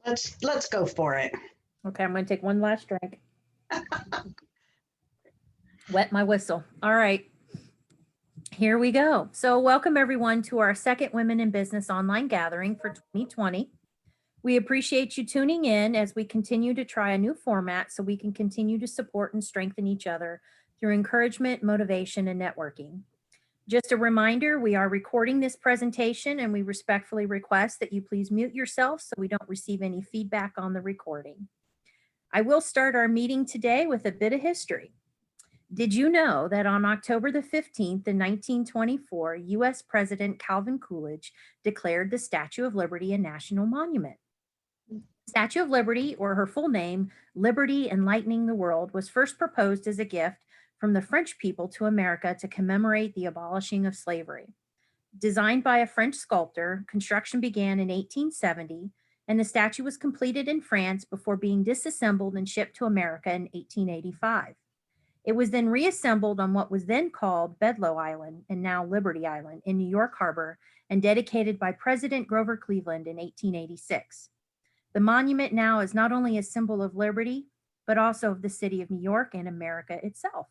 Let's go for it. Okay, I'm going to take one last drink. Wet my whistle. All right. Here we go. So welcome everyone to our second Women in Business online gathering for 2020. We appreciate you tuning in as we continue to try a new format so we can continue to support and strengthen each other through encouragement, motivation, and networking. Just a reminder, we are recording this presentation and we respectfully request that you please mute yourself so we don't receive any feedback on the recording. I will start our meeting today with a bit of history. Did you know that on October the 15th in 1924, US President Calvin Coolidge declared the Statue of Liberty a national monument? Statue of Liberty, or her full name, Liberty Enlightening the World, was first proposed as a gift from the French people to America to commemorate the abolishing of slavery. Designed by a French sculptor, construction began in 1870, and the statue was completed in France before being disassembled and shipped to America in 1885. It was then reassembled on what was then called Bedloe Island and now Liberty Island in New York Harbor and dedicated by President Grover Cleveland in 1886. The monument now is not only a symbol of liberty, but also of the city of New York and America itself.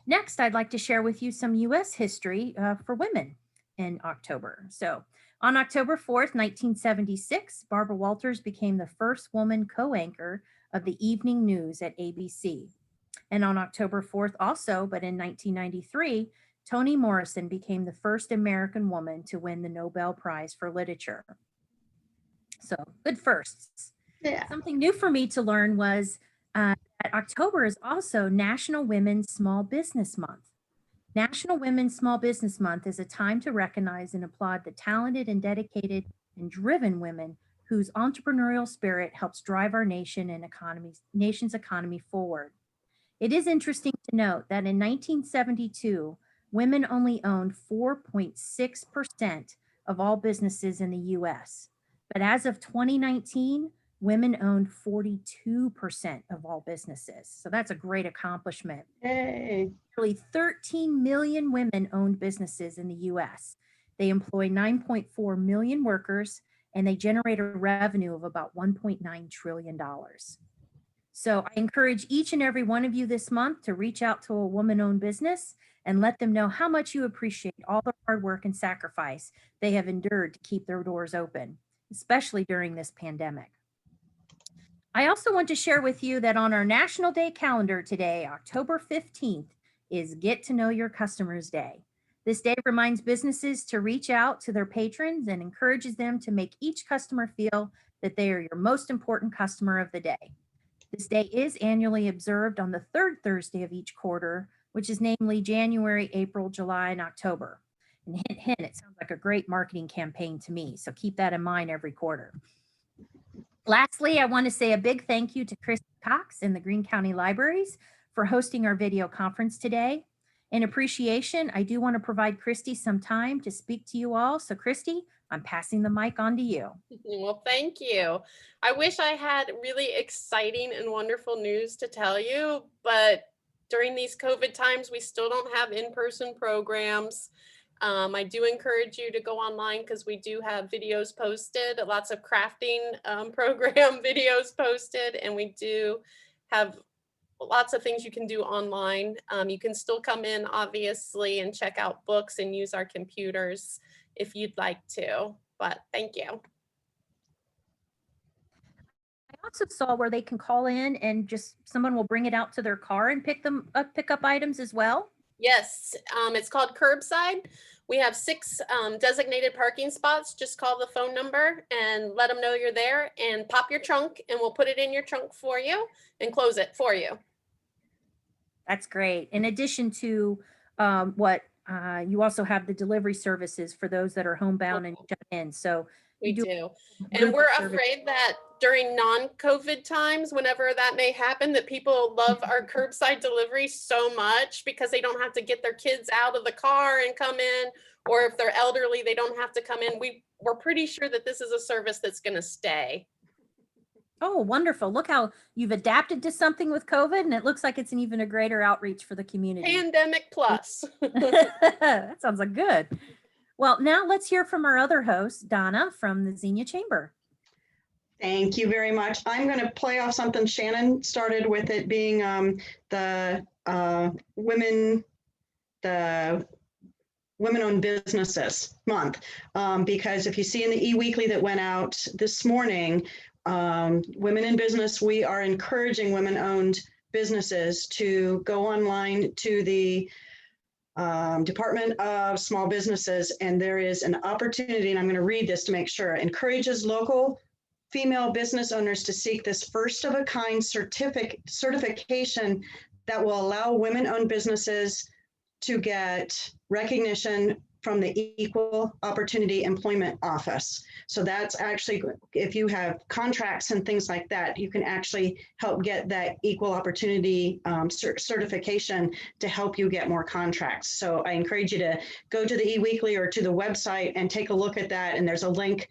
Next, I'd like to share with you some U.S. history for women in October. So on October 4th, 1976, Barbara Walters became the first woman co-anchor of the evening news at ABC. And on October 4th also, but in 1993, Toni Morrison became the first American woman to win the Nobel Prize for Literature. So good firsts. Yeah. Something new for me to learn was that October is also National Women's Small Business Month. National Women's Small Business Month is a time to recognize and applaud the talented and dedicated and driven women whose entrepreneurial spirit helps drive our nation's economy forward. It is interesting to note that in 1972, women only owned 4.6% of all businesses in the US. But as of 2019, women owned 42% of all businesses. So that's a great accomplishment. Yay. Nearly 13 million women owned businesses in the US. They employ 9.4 million workers and they generate a revenue of about $1.9 trillion. So I encourage each and every one of you this month to reach out to a woman-owned business and let them know how much you appreciate all the hard work and sacrifice they have endured to keep their doors open, especially during this pandemic. I also want to share with you that on our National Day calendar today, October 15th, is Get to Know Your Customers Day. This day reminds businesses to reach out to their patrons and encourages them to make each customer feel that they are your most important customer of the day. This day is annually observed on the third Thursday of each quarter, which is namely January, April, July, and October. And hint, hint, it sounds like a great marketing campaign to me. So keep that in mind every quarter. Lastly, I want to say a big thank you to Christy Cox and the Greene County Libraries for hosting our video conference today. In appreciation, I do want to provide Christy some time to speak to you all. So Christy, I'm passing the mic on to you. Well, thank you. I wish I had really exciting and wonderful news to tell you, but during these COVID times, we still don't have in-person programs. I do encourage you to go online because we do have videos posted, lots of crafting program videos posted, and we do have lots of things you can do online. You can still come in, obviously, and check out books and use our computers if you'd like to, but thank you. I also saw where they can call in and just someone will bring it out to their car and pick up items as well. Yes, it's called curbside. We have 6 designated parking spots. Just call the phone number and let them know you're there and pop your trunk and we'll put it in your trunk for you and close it for you. That's great. In addition to you also have the delivery services for those that are homebound and shut in. So we do. And we're afraid that during non-COVID times, whenever that may happen, that people love our curbside delivery so much because they don't have to get their kids out of the car and come in, or if they're elderly, they don't have to come in. We're pretty sure that this is a service that's going to stay. Oh, wonderful. Look how you've adapted to something with COVID, and it looks like it's an even a greater outreach for the community. Pandemic plus. That sounds like good. Well, now let's hear from our other host, Donna from the Xenia Chamber. Thank you very much. I'm going to play off something Shannon started with, it being the the Women-Owned Businesses Month. Because if you see in the e-weekly that went out this morning, Women in Business, we are encouraging women-owned businesses to go online to the Department of Small Businesses, and there is an opportunity, and I'm going to read this to make sure, encourages local female business owners to seek this first of a kind certification that will allow women-owned businesses to get recognition from the Equal Opportunity Employment Office. So that's actually, if you have contracts and things like that, you can actually help get that Equal Opportunity certification to help you get more contracts. So I encourage you to go to the e-weekly or to the website and take a look at that. And there's a link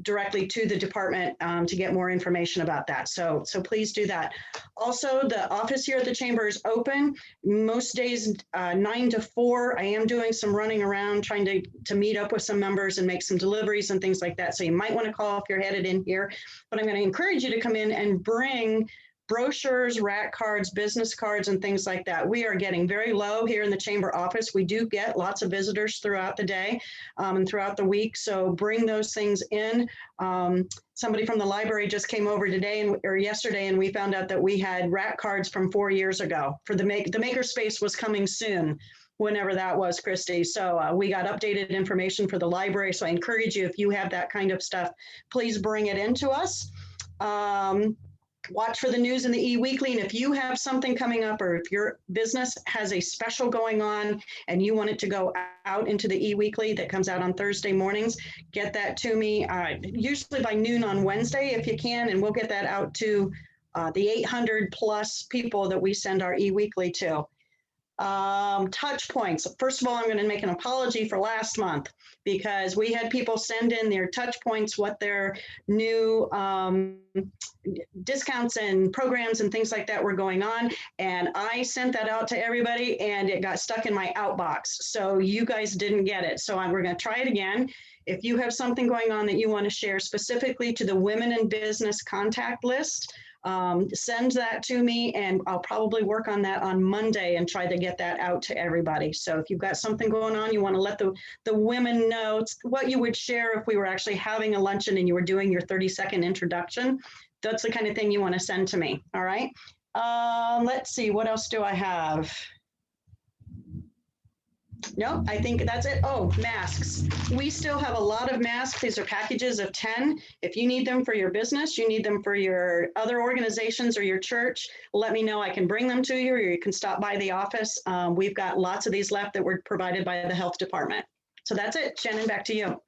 directly to the department to get more information about that. So please do that. Also, the office here at the chamber is open most days 9 to 4. I am doing some running around trying to meet up with some members and make some deliveries and things like that. So you might want to call if you're headed in here, but I'm going to encourage you to come in and bring brochures, rack cards, business cards, and things like that. We are getting very low here in the chamber office. We do get lots of visitors throughout the day and throughout the week. So bring those things in. Somebody from the library just came over today or yesterday, and we found out that we had rack cards from 4 years ago for the makerspace was coming soon, whenever that was, Christy. So we got updated information for the library. So I encourage you, if you have that kind of stuff, please bring it into us. Watch for the news in the e-weekly, and if you have something coming up or if your business has a special going on and you want it to go out into the e-weekly that comes out on Thursday mornings, get that to me usually by noon on Wednesday if you can, and we'll get that out to the 800 plus people that we send our e-weekly to. Touch points. First of all, I'm going to make an apology for last month because we had people send in their touch points, what their new discounts and programs and things like that were going on. And I sent that out to everybody and it got stuck in my outbox. So you guys didn't get it. So we're going to try it again. If you have something going on that you want to share specifically to the Women in Business contact list, send that to me and I'll probably work on that on Monday and try to get that out to everybody. So if you've got something going on, you want to let the women know what you would share if we were actually having a luncheon and you were doing your 30-second introduction. That's the kind of thing you want to send to me. All right. Let's see, what else do I have? No, I think that's it. Oh, masks. We still have a lot of masks. These are packages of 10. If you need them for your business, you need them for your other organizations or your church, let me know. I can bring them to you or you can stop by the office. We've got lots of these left that were provided by the health department. So that's it. Shannon, back to you.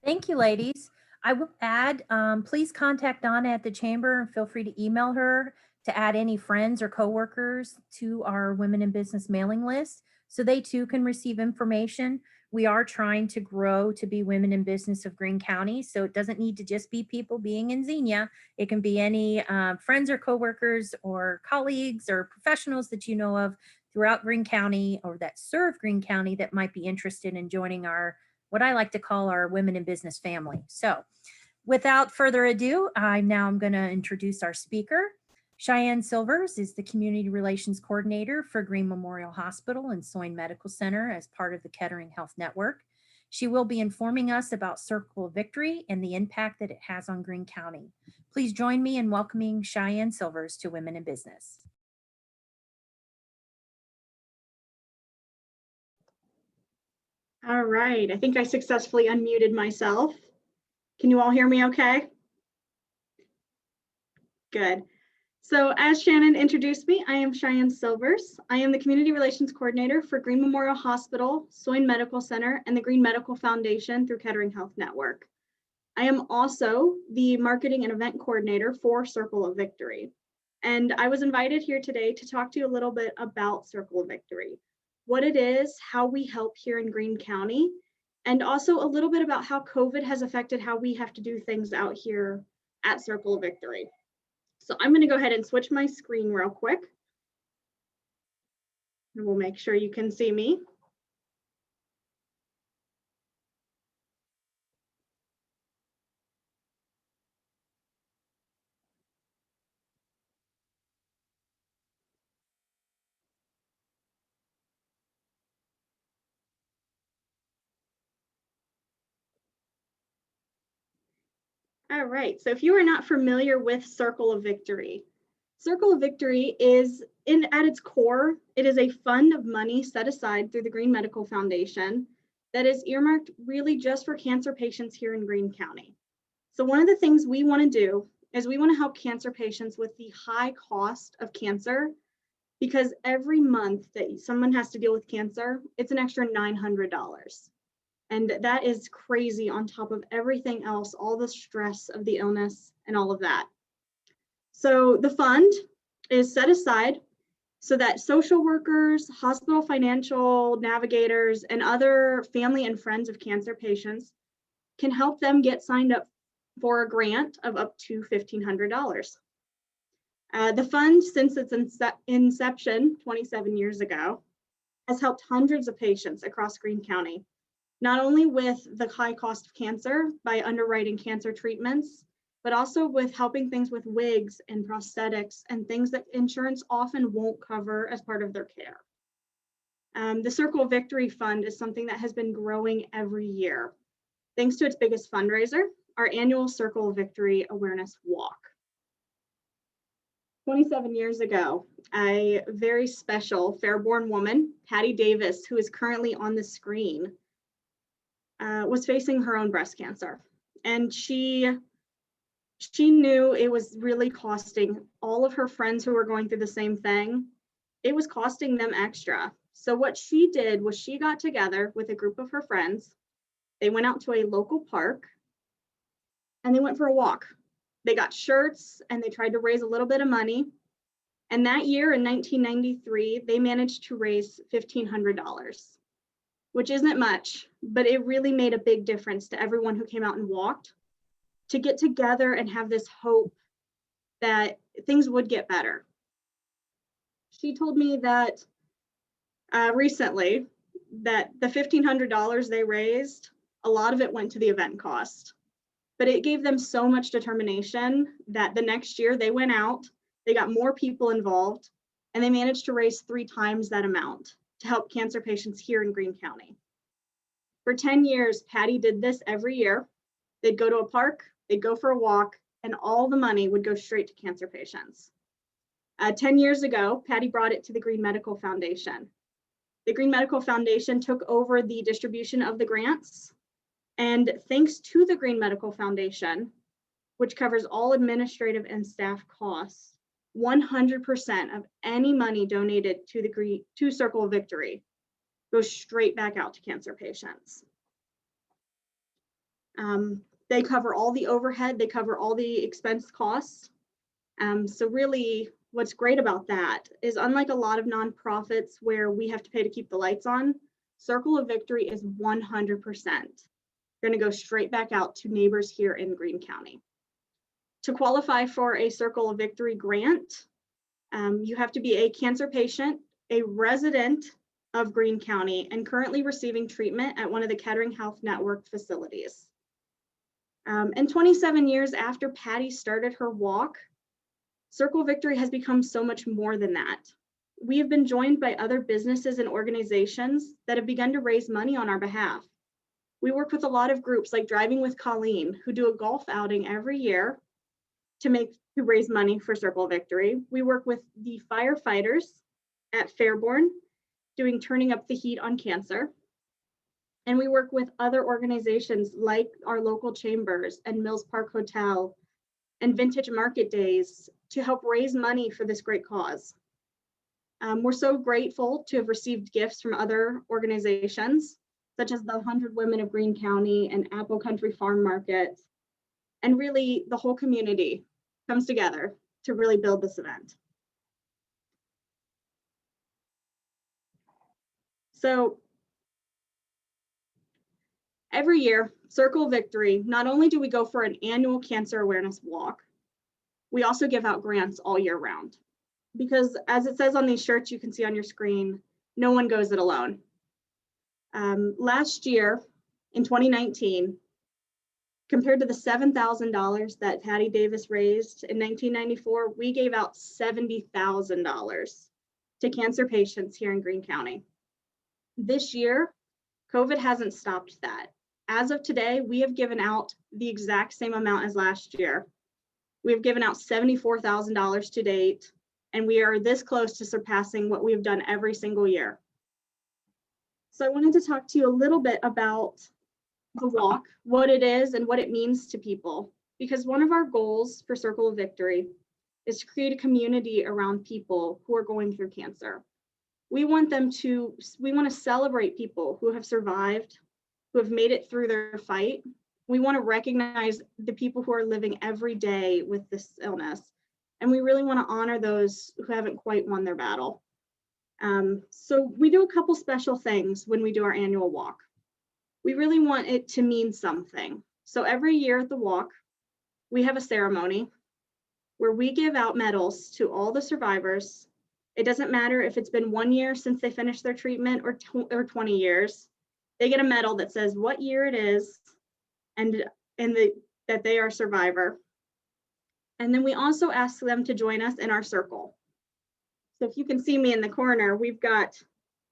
Thank you, ladies. I will add, please contact Donna at the chamber and feel free to email her to add any friends or coworkers to our Women in Business mailing list so they too can receive information. We are trying to grow to be Women in Business of Greene County. So it doesn't need to just be people being in Xenia. It can be any friends or coworkers or colleagues or professionals that you know of throughout Greene County or that serve Greene County that might be interested in joining our, what I like to call our Women in Business family. So without further ado, I'm going to introduce our speaker. Cheyenne Silvers is the Community Relations Coordinator for Greene Memorial Hospital and Soin Medical Center as part of the Kettering Health Network. She will be informing us about Circle of Victory and the impact that it has on Greene County. Please join me in welcoming Cheyenne Silvers to Women in Business. All right, I think I successfully unmuted myself. Can you all hear me okay? Good. So as Shannon introduced me, I am Cheyenne Silvers. I am the Community Relations Coordinator for Greene Memorial Hospital, Soin Medical Center, and the Greene Medical Foundation through Kettering Health Network. I am also the Marketing and Event Coordinator for Circle of Victory. And I was invited here today to talk to you a little bit about Circle of Victory, what it is, how we help here in Greene County, and also a little bit about how COVID has affected how we have to do things out here at Circle of Victory. So I'm going to go ahead and switch my screen real quick. And we'll make sure you can see me. All right, so if you are not familiar with Circle of Victory, Circle of Victory is at its core, it is a fund of money set aside through the Green Medical Foundation that is earmarked really just for cancer patients here in Greene County. So one of the things we want to do is we want to help cancer patients with the high cost of cancer, because every month that someone has to deal with cancer, it's an extra $900. And that is crazy on top of everything else, all the stress of the illness and all of that. So the fund is set aside so that social workers, hospital financial navigators, and other family and friends of cancer patients can help them get signed up for a grant of up to $1,500. The fund, since its inception 27 years ago, has helped hundreds of patients across Greene County, not only with the high cost of cancer by underwriting cancer treatments, but also with helping things with wigs and prosthetics and things that insurance often won't cover as part of their care. The Circle of Victory Fund is something that has been growing every year, thanks to its biggest fundraiser, our annual Circle of Victory Awareness Walk. 27 years ago, a very special fairborn woman, Patty Davis, who is currently on the screen, was facing her own breast cancer. And she knew it was really costing all of her friends who were going through the same thing. It was costing them extra. So what she did was she got together with a group of her friends. They went out to a local park and they went for a walk. They got shirts and they tried to raise a little bit of money. And that year in 1993, they managed to raise $1,500, which isn't much, but it really made a big difference to everyone who came out and walked, to get together and have this hope that things would get better. She told me that recently that the $1,500 they raised, a lot of it went to the event cost, but it gave them so much determination that the next year they went out, they got more people involved, and they managed to raise 3 times that amount to help cancer patients here in Greene County. For 10 years, Patty did this every year. They'd go to a park, they'd go for a walk, and all the money would go straight to cancer patients. 10 years ago, Patty brought it to the Green Medical Foundation. The Green Medical Foundation took over the distribution of the grants, and thanks to the Green Medical Foundation, which covers all administrative and staff costs, 100% of any money donated to Circle of Victory goes straight back out to cancer patients. They cover all the overhead, they cover all the expense costs. So really what's great about that is, unlike a lot of nonprofits where we have to pay to keep the lights on, Circle of Victory is 100% going to go straight back out to neighbors here in Greene County. To qualify for a Circle of Victory grant, you have to be a cancer patient, a resident of Greene County, and currently receiving treatment at one of the Kettering Health Network facilities. And 27 years after Patty started her walk, Circle of Victory has become so much more than that. We have been joined by other businesses and organizations that have begun to raise money on our behalf. We work with a lot of groups like Driving with Colleen, who do a golf outing every year to raise money for Circle of Victory. We work with the firefighters at Fairborn, doing Turning Up the Heat on Cancer. And we work with other organizations like our local chambers and Mills Park Hotel and Vintage Market Days to help raise money for this great cause. We're so grateful to have received gifts from other organizations, such as the 100 Women of Greene County and Apple Country Farm Market. And really, the whole community comes together to really build this event. So every year, Circle of Victory, not only do we go for an annual cancer awareness walk, we also give out grants all year round. Because as it says on these shirts you can see on your screen, no one goes it alone. Last year, in 2019, compared to the $7,000 that Patty Davis raised in 1994, we gave out $70,000 to cancer patients here in Greene County. This year, COVID hasn't stopped that. As of today, we have given out the exact same amount as last year. We have given out $74,000 to date, and we are this close to surpassing what we've done every single year. So I wanted to talk to you a little bit about the walk, what it is and what it means to people, because one of our goals for Circle of Victory is to create a community around people who are going through cancer. We want to celebrate people who have survived, who have made it through their fight. We want to recognize the people who are living every day with this illness. And we really want to honor those who haven't quite won their battle. So we do a couple special things when we do our annual walk. We really want it to mean something. So every year at the walk, we have a ceremony where we give out medals to all the survivors. It doesn't matter if it's been 1 year since they finished their treatment or 20 years. They get a medal that says what year it is and that they are a survivor. And then we also ask them to join us in our circle. So if you can see me in the corner, we've got,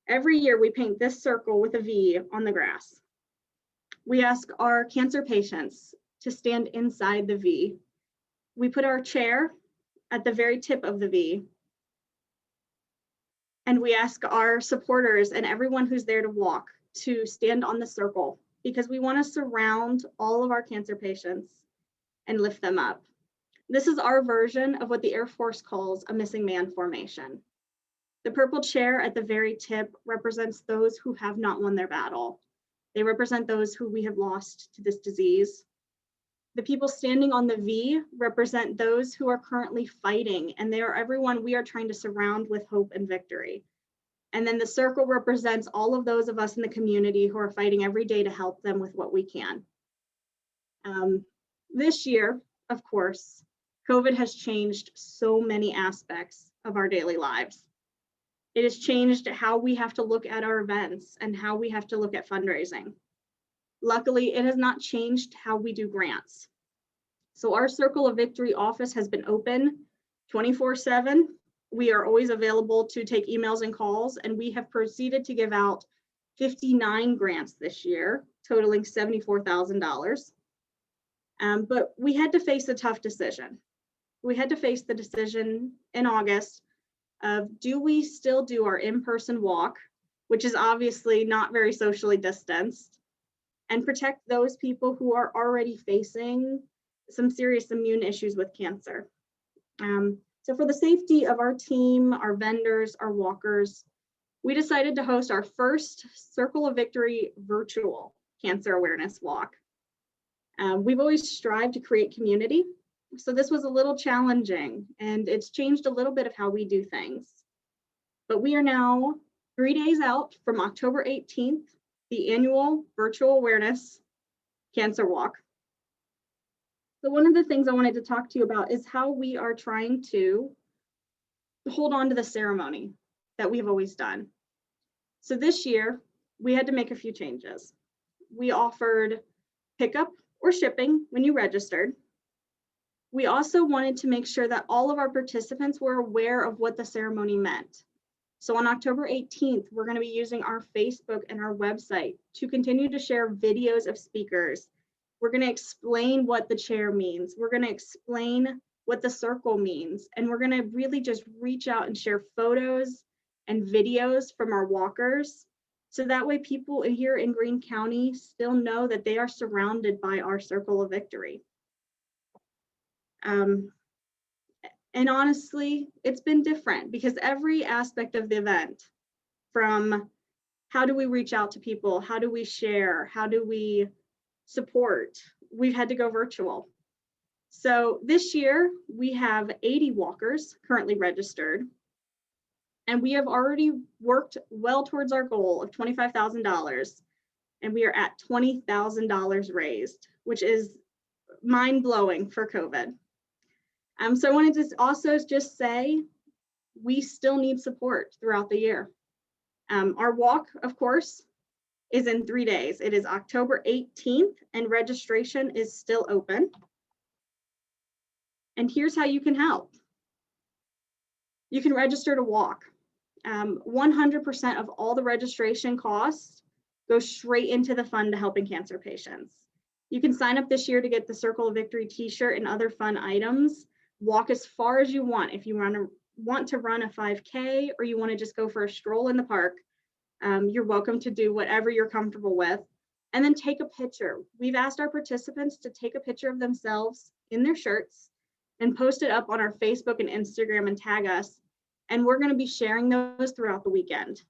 every year we paint this circle with a V on the grass. We ask our cancer patients to stand inside the V. We put our chair at the very tip of the V. And we ask our supporters and everyone who's there to walk to stand on the circle, because we want to surround all of our cancer patients and lift them up. This is our version of what the Air Force calls a missing man formation. The purple chair at the very tip represents those who have not won their battle. They represent those who we have lost to this disease. The people standing on the V represent those who are currently fighting, and they are everyone we are trying to surround with hope and victory. And then the circle represents all of those of us in the community who are fighting every day to help them with what we can. This year, of course, COVID has changed so many aspects of our daily lives. It has changed how we have to look at our events and how we have to look at fundraising. Luckily, it has not changed how we do grants. So our Circle of Victory office has been open 24/7. We are always available to take emails and calls, and we have proceeded to give out 59 grants this year, totaling $74,000. But we had to face a tough decision. We had to face the decision in August of, do we still do our in-person walk, which is obviously not very socially distanced, and protect those people who are already facing some serious immune issues with cancer. So for the safety of our team, our vendors, our walkers, we decided to host our first Circle of Victory virtual cancer awareness walk. We've always strived to create community, so this was a little challenging, and it's changed a little bit of how we do things. But we are now 3 days out from October 18th, the annual virtual awareness cancer walk. So one of the things I wanted to talk to you about is how we are trying to hold on to the ceremony that we've always done. So this year, we had to make a few changes. We offered pickup or shipping when you registered. We also wanted to make sure that all of our participants were aware of what the ceremony meant. So on October 18th, we're going to be using our Facebook and our website to continue to share videos of speakers. We're going to explain what the chair means. We're going to explain what the circle means. And we're going to really just reach out and share photos and videos from our walkers. So that way people here in Greene County still know that they are surrounded by our Circle of Victory. And honestly, it's been different because every aspect of the event, from how do we reach out to people, how do we share, how do we support, we've had to go virtual. So this year we have 80 walkers currently registered, and we have already worked well towards our goal of $25,000, and we are at $20,000 raised, which is mind-blowing for COVID. So I wanted to also just say, we still need support throughout the year. Our walk, of course, is in 3 days. It is October 18th, and registration is still open. And here's how you can help. You can register to walk. 100% of all the registration costs go straight into the fund to helping cancer patients. You can sign up this year to get the Circle of Victory t-shirt and other fun items. Walk as far as you want. If you want to run a 5K or you want to just go for a stroll in the park, you're welcome to do whatever you're comfortable with. And then take a picture. We've asked our participants to take a picture of themselves in their shirts and post it up on our Facebook and Instagram and tag us. And we're going to be sharing those throughout the weekend.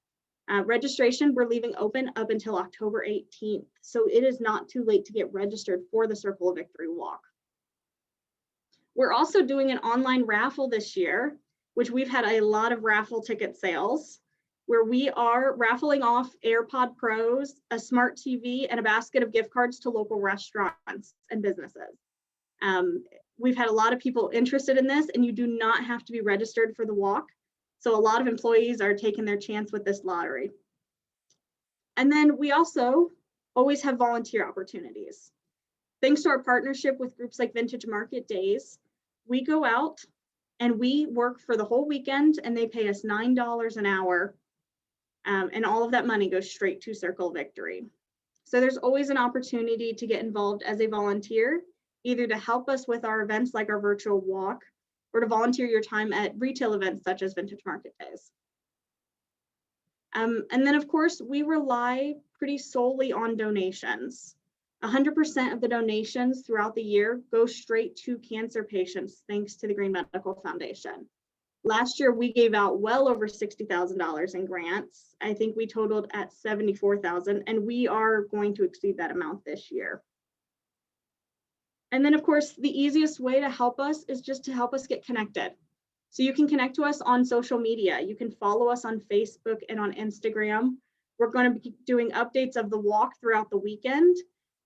Registration, we're leaving open up until October 18th. So it is not too late to get registered for the Circle of Victory Walk. We're also doing an online raffle this year, which we've had a lot of raffle ticket sales, where we are raffling off AirPod Pros, a smart TV, and a basket of gift cards to local restaurants and businesses. We've had a lot of people interested in this, and you do not have to be registered for the walk. So a lot of employees are taking their chance with this lottery. And then we also always have volunteer opportunities. Thanks to our partnership with groups like Vintage Market Days, we go out and we work for the whole weekend, and they pay us $9 an hour. And all of that money goes straight to Circle Victory. So there's always an opportunity to get involved as a volunteer, either to help us with our events like our virtual walk, or to volunteer your time at retail events such as Vintage Market Days. And then of course, we rely pretty solely on donations. 100% of the donations throughout the year go straight to cancer patients, thanks to the Green Medical Foundation. Last year, we gave out well over $60,000 in grants. I think we totaled at $74,000, and we are going to exceed that amount this year. And then of course, the easiest way to help us is just to help us get connected. So you can connect to us on social media. You can follow us on Facebook and on Instagram. We're going to be doing updates of the walk throughout the weekend,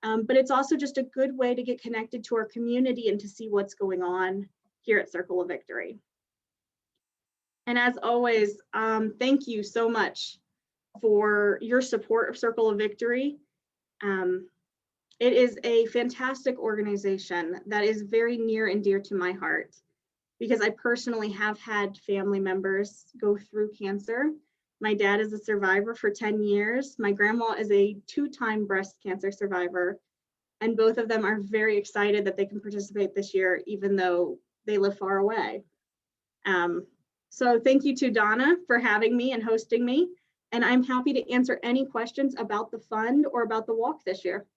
but it's also just a good way to get connected to our community and to see what's going on here at Circle of Victory. And as always, thank you so much for your support of Circle of Victory. It is a fantastic organization that is very near and dear to my heart, because I personally have had family members go through cancer. My dad is a survivor for 10 years. My grandma is a 2-time breast cancer survivor, and both of them are very excited that they can participate this year, even though they live far away. So thank you to Donna for having me and hosting me, and I'm happy to answer any questions about the fund or about the walk this year.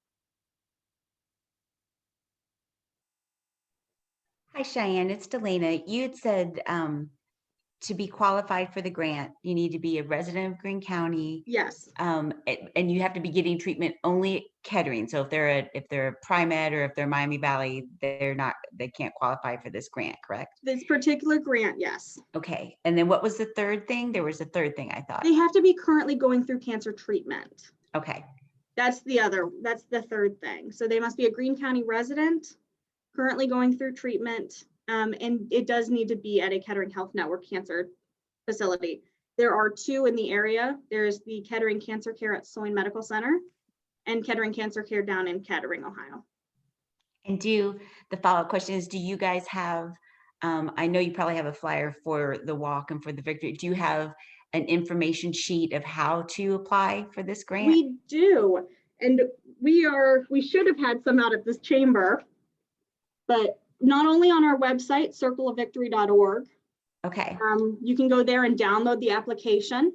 Hi, Cheyenne, it's Delana. You had said to be qualified for the grant, you need to be a resident of Greene County. Yes. And you have to be getting treatment only at Kettering. So if they're a Pri-Med or if they're Miami Valley, they can't qualify for this grant, correct? This particular grant, yes. Okay. And then what was the third thing? There was a third thing I thought. They have to be currently going through cancer treatment. Okay. That's the third thing. So they must be a Greene County resident, currently going through treatment, and it does need to be at a Kettering Health Network cancer facility. There are 2 in the area. There's the Kettering Cancer Care at Soin Medical Center and Kettering Cancer Care down in Kettering, Ohio. And the follow-up question is, do you guys have, I know you probably have a flyer for the walk and for the victory. Do you have an information sheet of how to apply for this grant? We do. And we should have had some out at this chamber, but not only on our website, circleofvictory.org. Okay. You can go there and download the application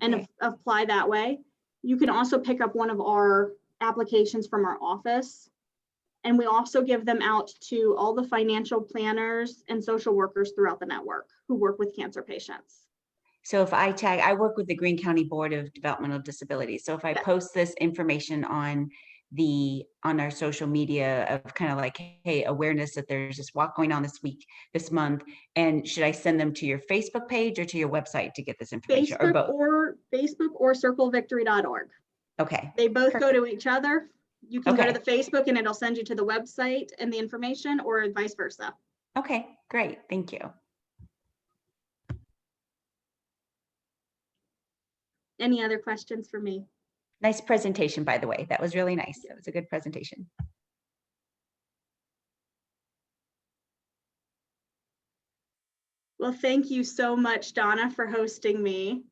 and Okay. apply that way. You can also pick up one of our applications from our office. And we also give them out to all the financial planners and social workers throughout the network who work with cancer patients. So if I work with the Greene County Board of Developmental Disabilities. So if I post this information on our social media of kind of like, hey, awareness that there's this walk going on this month, and should I send them to your Facebook page or to your website to get this information, or both? Facebook or circleofvictory.org. Okay. They both Perfect. go to each other. You can go Okay. to the Facebook and it'll send you to the website and the information, or vice versa. Okay, great. Thank you. Any other questions for me? Nice presentation, by the way. That was really nice. That was a good presentation. Well, thank you so much, Donna, for hosting me.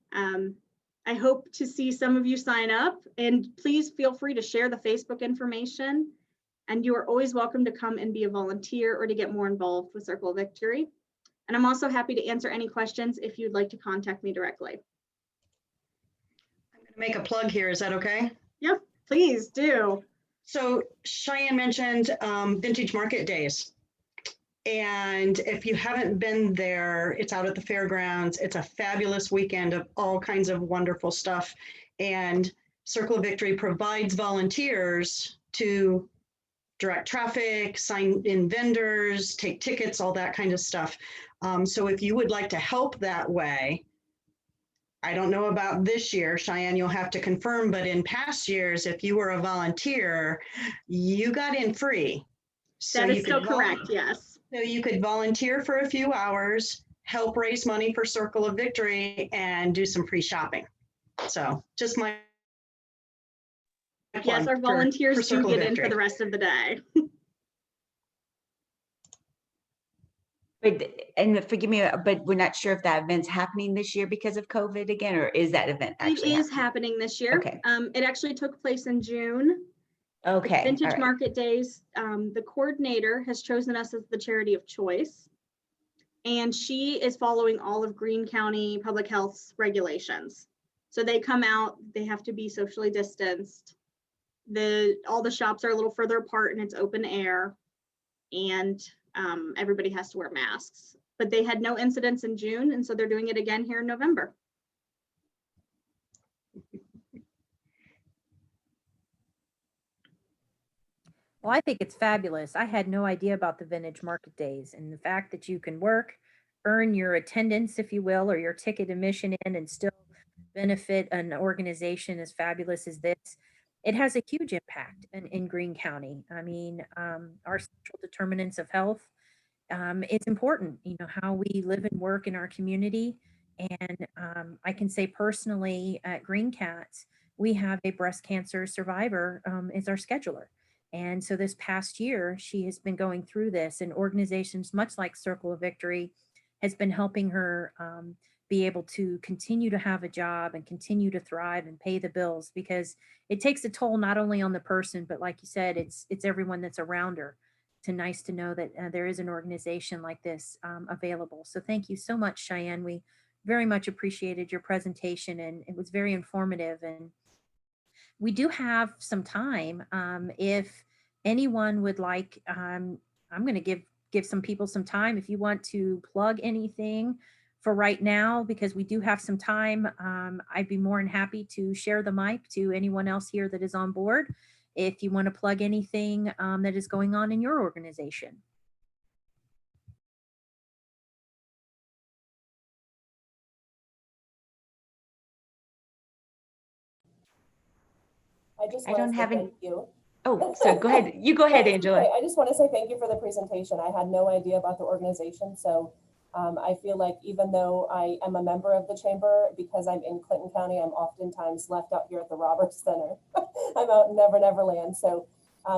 I hope to see some of you sign up, and please feel free to share the Facebook information. And you are always welcome to come and be a volunteer or to get more involved with Circle of Victory. And I'm also happy to answer any questions if you'd like to contact me directly. I'm going to make a plug here. Is that okay? Yep, please do. So Cheyenne mentioned Vintage Market Days. And if you haven't been there, it's out at the fairgrounds. It's a fabulous weekend of all kinds of wonderful stuff. And Circle of Victory provides volunteers to direct traffic, sign in vendors, take tickets, all that kind of stuff. So if you would like to help that way, I don't know about this year, Cheyenne, you'll have to confirm, but in past years, if you were a volunteer, you got in free. So That is you still could correct, yes. So you could volunteer for a few hours, help raise money for Circle of Victory, and do some free shopping. So just my Yes, our for volunteers do Circle of get in for Victory. the rest of the day. But, and forgive me, but we're not sure if that event's happening this year because of COVID again, or is that event It actually is happening? happening this year. Okay. It actually took place in June. Okay, all Vintage right. Market Days, the coordinator has chosen us as the charity of choice. And she is following all of Greene County Public Health's regulations. So they come out, they have to be socially distanced. All the shops are a little further apart and it's open air. And everybody has to wear masks. But they had no incidents in June, and so they're doing it again here in November. Well, I think it's fabulous. I had no idea about the Vintage Market Days, and the fact that you can work, earn your attendance, if you will, or your ticket admission in and still benefit an organization as fabulous as this. It has a huge impact in Greene County. I mean, our social determinants of health is important, you know, how we live and work in our community. And I can say personally at Green Cats, we have a breast cancer survivor as our scheduler. And so this past year, she has been going through this, and organizations much like Circle of Victory has been helping her be able to continue to have a job and continue to thrive and pay the bills, because it takes a toll not only on the person, but like you said, it's everyone that's around her. It's nice to know that there is an organization like this available. So thank you so much, Cheyenne. We very much appreciated your presentation, and it was very informative. And we do have some time. If anyone would like, I'm going to give some people some time if you want to plug anything for right now, because we do have some time. I'd be more than happy to share the mic to anyone else here that is on board if you want to plug anything that is going on in your organization. I don't have any. Thank you. Oh, so go ahead. You go ahead, Angela. Okay. I just want to say thank you for the presentation. I had no idea about the organization. So I feel like even though I am a member of the chamber, because I'm in Clinton County, I'm oftentimes left out here at the Roberts Center. I'm out in Never Never Land. So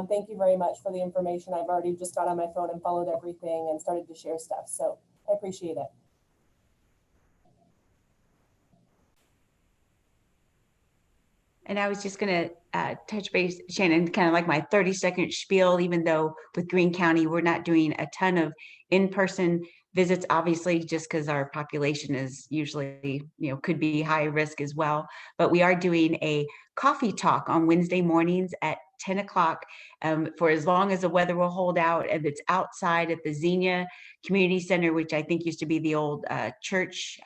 thank you very much for the information. I've already just got on my phone and followed everything and started to share stuff. So I appreciate it. And I was just going to touch base, Shannon, kind of like my 30-second spiel, even though with Greene County, we're not doing a ton of in-person visits, obviously, just because our population is usually, you know, could be high risk as well. But we are doing a coffee talk on Wednesday mornings at 10 o'clock for as long as the weather will hold out. And it's outside at the Xenia Community Center, which I think used to be the old church.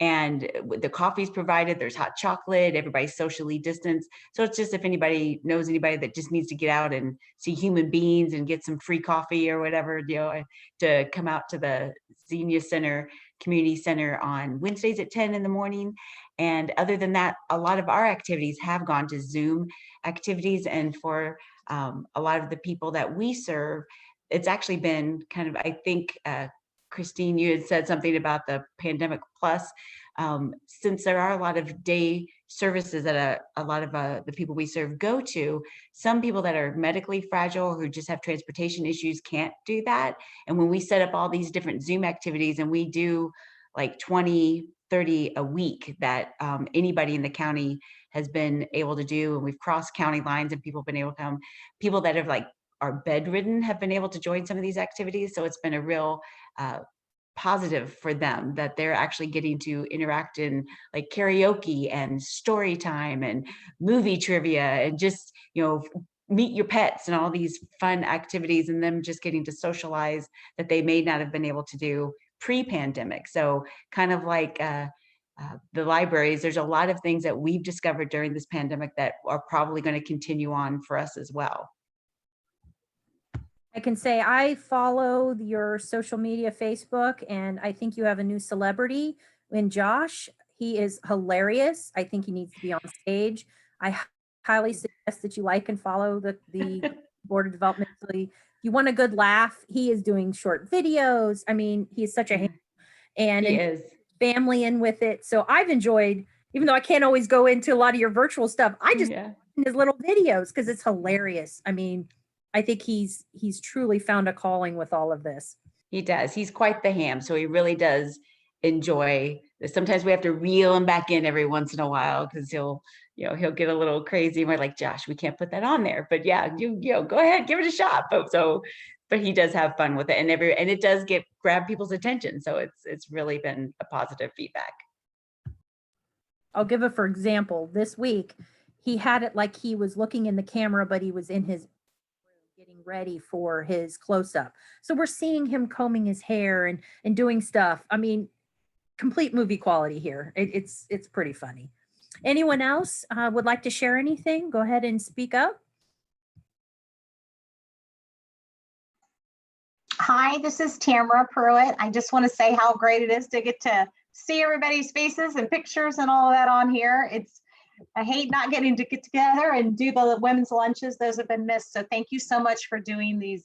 And the coffee's provided, there's hot chocolate, everybody's socially distanced. So it's just if anybody knows anybody that just needs to get out and see human beings and get some free coffee or whatever, you know, to come out to the Xenia Center Community Center on Wednesdays at 10 in the morning. And other than that, a lot of our activities have gone to Zoom activities. And for a lot of the people that we serve, it's actually been kind of, I think, Christine, you had said something about the Pandemic Plus. Since there are a lot of day services that a lot of the people we serve go to, some people that are medically fragile or who just have transportation issues can't do that. And when we set up all these different Zoom activities and we do like 20, 30 a week that anybody in the county has been able to do. And we've crossed county lines and people have been able to come. People that have are bedridden have been able to join some of these activities. So it's been a real positive for them that they're actually getting to interact in like karaoke and story time and movie trivia and just, meet your pets and all these fun activities, and them just getting to socialize that they may not have been able to do pre-pandemic. So kind of like the libraries, there's a lot of things that we've discovered during this pandemic that are probably going to continue on for us as well. I can say I follow your social media, Facebook, and I think you have a new celebrity in Josh. He is hilarious. I think he needs to be on stage. I highly suggest that you like and follow the Board of Development. You want a good laugh. He is doing short videos. I mean, he's such a ham, and He is. Family in with it. So I've enjoyed, even though I can't always go into a lot of your virtual stuff, I just his little videos because it's hilarious. I mean, I think he's truly found a calling with all of this. He does. He's quite the ham. So he really does enjoy this. Sometimes we have to reel him back in every once in a while because he'll get a little crazy. We're like, Josh, we can't put that on there. But yeah, you go ahead, give it a shot. But he does have fun with it, and it does grab people's attention. So it's really been a positive feedback. I'll give it for example. This week, he had it like he was looking in the camera, but he was in his getting ready for his close-up. So we're seeing him combing his hair and doing stuff. I mean, complete movie quality here. It's pretty funny. Anyone else would like to share anything? Go ahead and speak up. Hi, this is Tamara Pruitt. I just want to say how great it is to get to see everybody's faces and pictures and all of that on here. I hate not getting to get together and do the women's lunches. Those have been missed. So thank you so much for doing these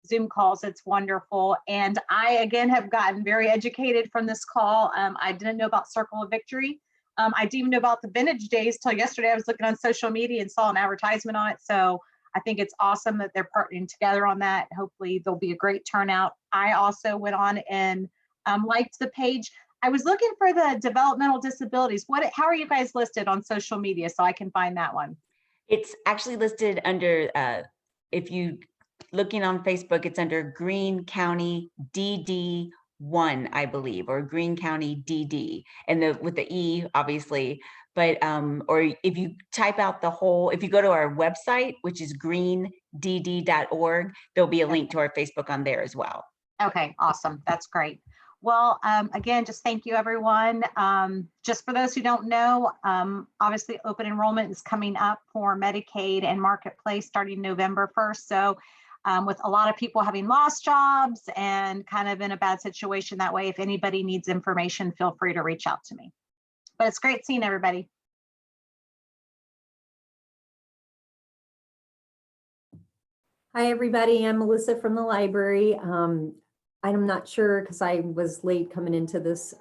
Zoom calls. It's wonderful. And I, again, have gotten very educated from this call. I didn't know about Circle of Victory. I didn't even know about the Vintage Days till yesterday. I was looking on social media and saw an advertisement on it. So I think it's awesome that they're partnering together on that. Hopefully there'll be a great turnout. I also went on and liked the page. I was looking for the developmental disabilities. How are you guys listed on social media so I can find that one? It's actually listed under, if you looking on Facebook, it's under Greene County DD1, I believe, or Greene County DD, and with the E, obviously. But or if you type out if you go to our website, which is greenedd.org, there'll be a link to our Facebook on there as well. Okay, awesome. That's great. Well, again, just thank you, everyone. Just for those who don't know, obviously open enrollment is coming up for Medicaid and Marketplace starting November 1st. So with a lot of people having lost jobs and kind of in a bad situation that way, if anybody needs information, feel free to reach out to me. But it's great seeing everybody. Hi, everybody. I'm Melissa from the library. I'm not sure because I was late coming into this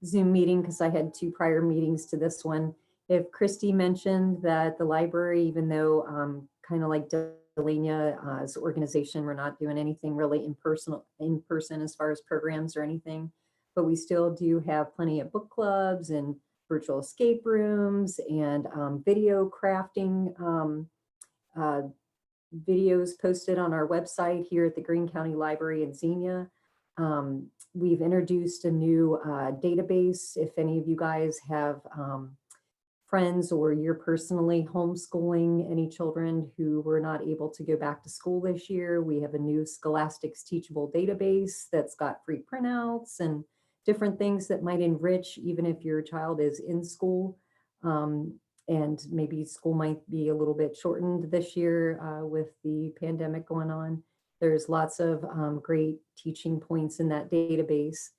Zoom meeting because I had 2 prior meetings to this one. If Christy mentioned that the library, even though kind of like Delania's organization, we're not doing anything really in person as far as programs or anything, but we still do have plenty of book clubs and virtual escape rooms and video crafting videos posted on our website here at the Greene County Library in Xenia. We've introduced a new database. If any of you guys have friends or you're personally homeschooling any children who were not able to go back to school this year, we have a new Scholastics Teachable database that's got free printouts and different things that might enrich even if your child is in school. And maybe school might be a little bit shortened this year with the pandemic going on. There's lots of great teaching points in that database.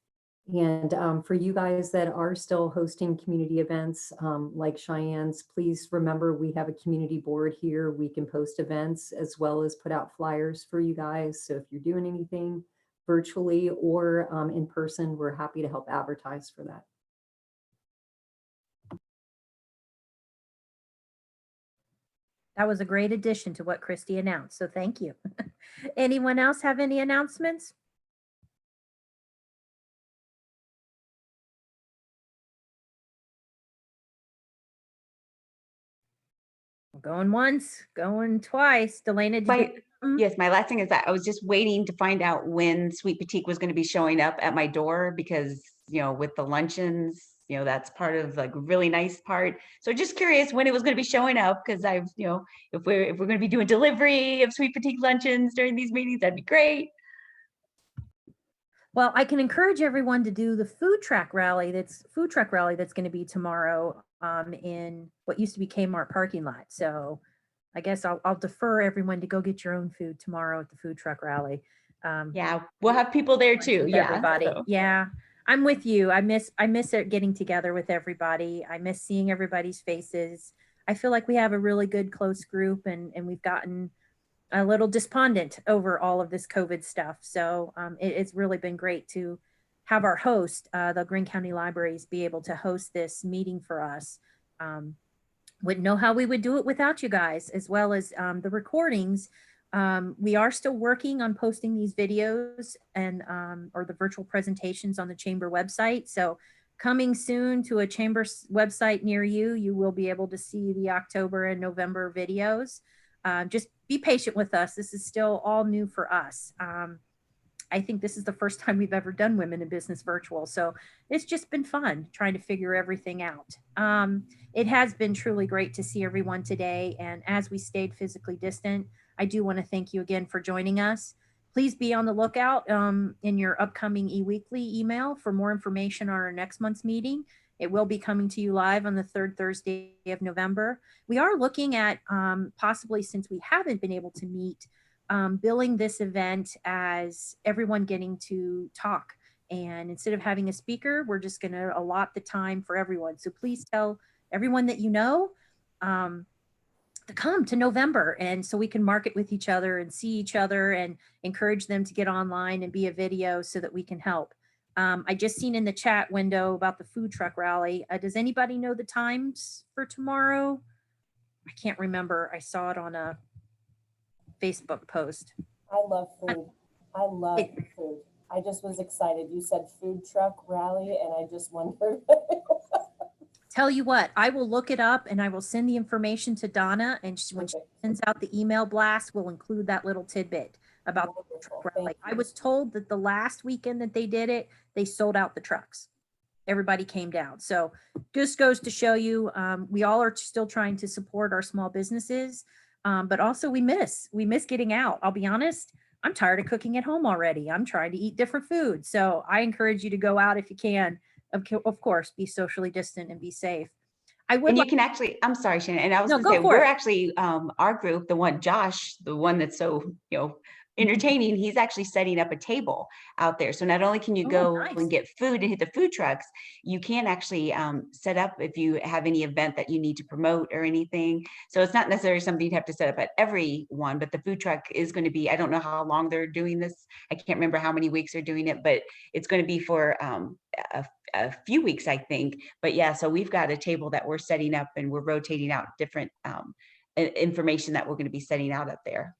And for you guys that are still hosting community events like Cheyenne's, please remember we have a community board here. We can post events as well as put out flyers for you guys. So if you're doing anything virtually or in person, we're happy to help advertise for that. That was a great addition to what Christy announced. So thank you. Anyone else have any announcements? Going once, going twice. Delana, did you? My, Mm. yes, my last thing is that I was just waiting to find out when Sweet Petite was going to be showing up at my door because, with the luncheons, that's part of like a really nice part. So just curious when it was going to be showing up because if we're going to be doing delivery of Sweet Petite luncheons during these meetings, that'd be great. Well, I can encourage everyone to do the food truck rally that's going to be tomorrow in what used to be Kmart parking lot. So I guess I'll defer everyone to go get your own food tomorrow at the food truck rally. Yeah, we'll have people there too. With Yeah, everybody. so. Yeah, I'm with you. I miss it getting together with everybody. I miss seeing everybody's faces. I feel like we have a really good close group, and we've gotten a little despondent over all of this COVID stuff. So it's really been great to have our host, the Greene County Libraries, be able to host this meeting for us. Wouldn't know how we would do it without you guys, as well as the recordings. We are still working on posting these videos and or the virtual presentations on the chamber website. So coming soon to a chamber website near you, you will be able to see the October and November videos. Just be patient with us. This is still all new for us. I think this is the first time we've ever done Women in Business virtual. So it's just been fun trying to figure everything out. It has been truly great to see everyone today. And as we stayed physically distant, I do want to thank you again for joining us. Please be on the lookout in your upcoming eWeekly email for more information on our next month's meeting. It will be coming to you live on the third Thursday of November. We are looking at possibly, since we haven't been able to meet, billing this event as everyone getting to talk. And instead of having a speaker, we're just going to allot the time for everyone. So please tell everyone that you know to come to November, and so we can market with each other and see each other and encourage them to get online and be a video so that we can help. I just seen in the chat window about the food truck rally. Does anybody know the times for tomorrow? I can't remember. I saw it on a Facebook post. I love food. I love food. I just was excited. You said food truck rally, and I just wondered. Tell you what, I will look it up and I will send the information to Donna, and when she sends out the email blast, we'll include that little tidbit about the truck rally. I was told that the last weekend that they did it, they sold out the trucks. Everybody came down. So just goes to show you, we all are still trying to support our small businesses, but also we miss getting out. I'll be honest, I'm tired of cooking at home already. I'm trying to eat different food. So I encourage you to go out if you can. Of course, be socially distant and be safe. And you can actually, I'm sorry, Shannon, and I was going to say, we're actually, our group, Josh, the one that's so, entertaining, he's actually setting up a table out there. So not only can you go and get food and hit the food trucks, you can actually set up if you have any event that you need to promote or anything. So it's not necessarily something you'd have to set up at every one, but the food truck is going to be, I don't know how long they're doing this. I can't remember how many weeks they're doing it, but it's going to be for a few weeks, I think. But yeah, so we've got a table that we're setting up and we're rotating out different information that we're going to be setting out up there.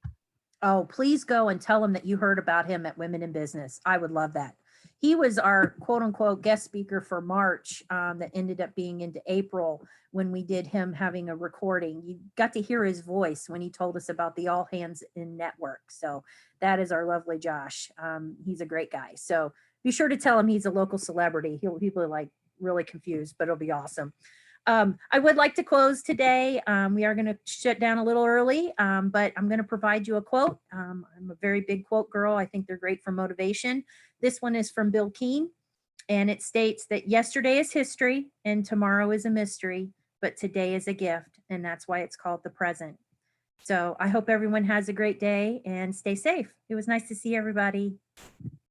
Oh, please go and tell him that you heard about him at Women in Business. I would love that. He was our quote unquote guest speaker for March that ended up being into April when we did him having a recording. You got to hear his voice when he told us about the All Hands in Network. So that is our lovely Josh. He's a great guy. So be sure to tell him he's a local celebrity. People are like really confused, but it'll be awesome. I would like to close today. We are going to shut down a little early, but I'm going to provide you a quote. I'm a very big quote girl. I think they're great for motivation. This one is from Bill Keene, and it states that yesterday is history and tomorrow is a mystery, but today is a gift, and that's why it's called the present. So I hope everyone has a great day and stay safe. It was nice to see everybody.